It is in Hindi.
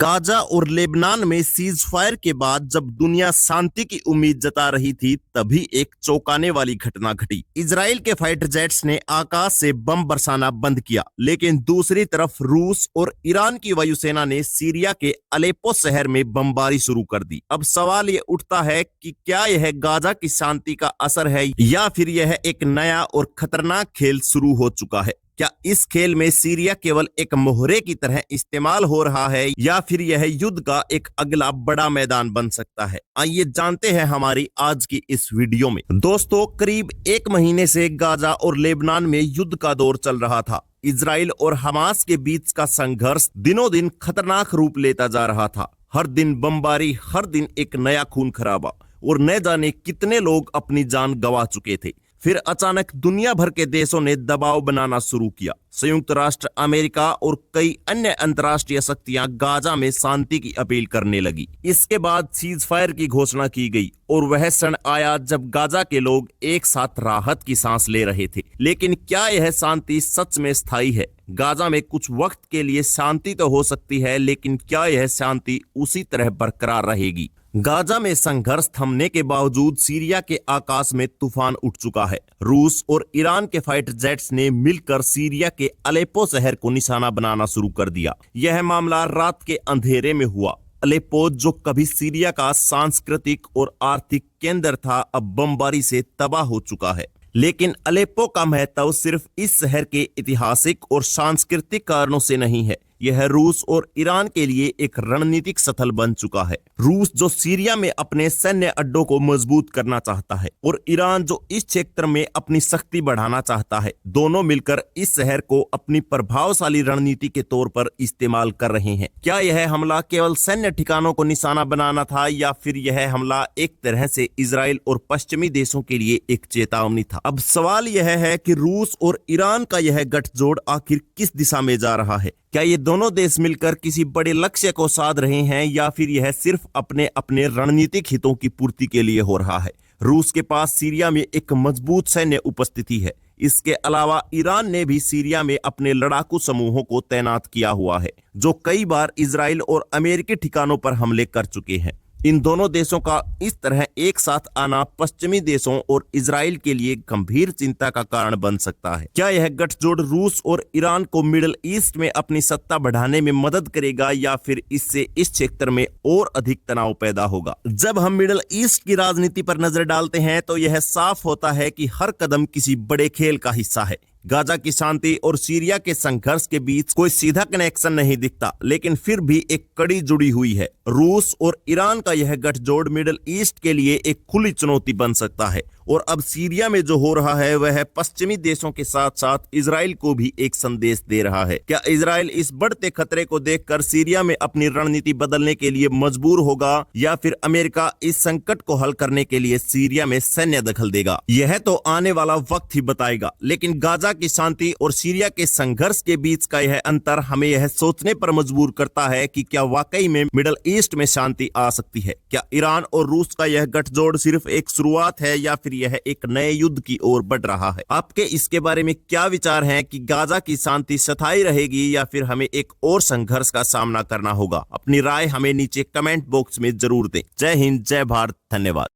गाजा और लेबनान में सीज फायर के बाद जब दुनिया शांति की उम्मीद जता रही थी, तभी एक चौंकाने वाली घटना घटी। इजराइल के फाइटर जेट्स ने आकाश से बम बरसाना बंद किया, लेकिन दूसरी तरफ रूस और ईरान की वायुसेना ने सीरिया के अलेप्पो शहर में बमबारी शुरू कर दी। अब सवाल ये उठता है कि क्या यह गाजा की शांति का असर है या फिर यह एक नया और खतरनाक खेल शुरू हो चुका है। क्या इस खेल में सीरिया केवल एक मोहरे की तरह इस्तेमाल हो रहा है या फिर यह युद्ध का एक अगला बड़ा मैदान बन सकता है? आइए जानते हैं हमारी आज की इस वीडियो में। दोस्तों, करीब 1 महीने से गाजा और लेबनान में युद्ध का दौर चल रहा था। इजराइल और हमास के बीच का संघर्ष दिनों दिन खतरनाक रूप लेता जा रहा था। हर दिन बमबारी, हर दिन एक नया खून खराबा और न जाने कितने लोग अपनी जान गंवा चुके थे। फिर अचानक दुनिया भर के देशों ने दबाव बनाना शुरू किया। संयुक्त राष्ट्र अमेरिका और कई अन्य अंतर्राष्ट्रीय शक्तियां गाजा में शांति की अपील करने लगी। इसके बाद सीज फायर की घोषणा की गई और वह क्षण आया जब गाजा के लोग एक साथ राहत की सांस ले रहे थे। लेकिन क्या यह शांति सच में स्थायी है? गाजा में कुछ वक्त के लिए शांति तो हो सकती है, लेकिन क्या यह शांति उसी तरह बरकरार रहेगी? गाजा में संघर्ष थमने के बावजूद सीरिया के आकाश में तूफान उठ चुका है। रूस और ईरान के फाइटर जेट्स ने मिलकर सीरिया के अलेप्पो शहर को निशाना बनाना शुरू कर दिया। यह मामला रात के अंधेरे में हुआ। अलेप्पो, जो कभी सीरिया का सांस्कृतिक और आर्थिक केंद्र था, अब बमबारी से तबाह हो चुका है। लेकिन अलेप्पो का महत्व सिर्फ इस शहर के ऐतिहासिक और सांस्कृतिक कारणों से नहीं है, यह रूस और ईरान के लिए एक रणनीतिक स्थल बन चुका है। रूस, जो सीरिया में अपने सैन्य अड्डों को मजबूत करना चाहता है, और ईरान, जो इस क्षेत्र में अपनी शक्ति बढ़ाना चाहता है, दोनों मिलकर इस शहर को अपनी प्रभावशाली रणनीति के तौर पर इस्तेमाल कर रहे हैं। क्या यह हमला केवल सैन्य ठिकानों को निशाना बनाना था या फिर यह हमला एक तरह से इजराइल और पश्चिमी देशों के लिए एक चेतावनी था? अब सवाल यह है कि रूस और ईरान का यह गठजोड़ आखिर किस दिशा में जा रहा है? क्या ये दोनों देश मिलकर किसी बड़े लक्ष्य को साध रहे हैं या फिर यह सिर्फ अपने अपने रणनीतिक हितों की पूर्ति के लिए हो रहा है? रूस के पास सीरिया में एक मजबूत सैन्य उपस्थिति है। इसके अलावा ईरान ने भी सीरिया में अपने लड़ाकू समूहों को तैनात किया हुआ है, जो कई बार इजराइल और अमेरिकी ठिकानों पर हमले कर चुके हैं। इन दोनों देशों का इस तरह एक साथ आना पश्चिमी देशों और इजराइल के लिए गंभीर चिंता का कारण बन सकता है। क्या यह गठजोड़ रूस और ईरान को मिडिल ईस्ट में अपनी सत्ता बढ़ाने में मदद करेगा या फिर इससे इस क्षेत्र में और अधिक तनाव पैदा होगा? जब हम मिडिल ईस्ट की राजनीति पर नजर डालते हैं तो यह साफ होता है कि हर कदम किसी बड़े खेल का हिस्सा है। गाजा की शांति और सीरिया के संघर्ष के बीच कोई सीधा कनेक्शन नहीं दिखता, लेकिन फिर भी एक कड़ी जुड़ी हुई है। रूस और ईरान का यह गठजोड़ मिडिल ईस्ट के लिए एक खुली चुनौती बन सकता है, और अब सीरिया में जो हो रहा है वह पश्चिमी देशों के साथ साथ इजराइल को भी एक संदेश दे रहा है। क्या इजराइल इस बढ़ते खतरे को देखकर सीरिया में अपनी रणनीति बदलने के लिए मजबूर होगा या फिर अमेरिका इस संकट को हल करने के लिए सीरिया में सैन्य दखल देगा? यह तो आने वाला वक्त ही बताएगा। लेकिन गाजा की शांति और सीरिया के संघर्ष के बीच का यह अंतर हमें यह सोचने पर मजबूर करता है कि क्या वाकई में मिडिल ईस्ट में शांति आ सकती है? क्या ईरान और रूस का यह गठजोड़ सिर्फ एक शुरुआत है या फिर यह एक नए युद्ध की ओर बढ़ रहा है? आपके इसके बारे में क्या विचार हैं कि गाजा की शांति स्थायी रहेगी या फिर हमें एक और संघर्ष का सामना करना होगा? अपनी राय हमें नीचे कमेंट बॉक्स में जरूर दें। जय हिंद, जय भारत, धन्यवाद।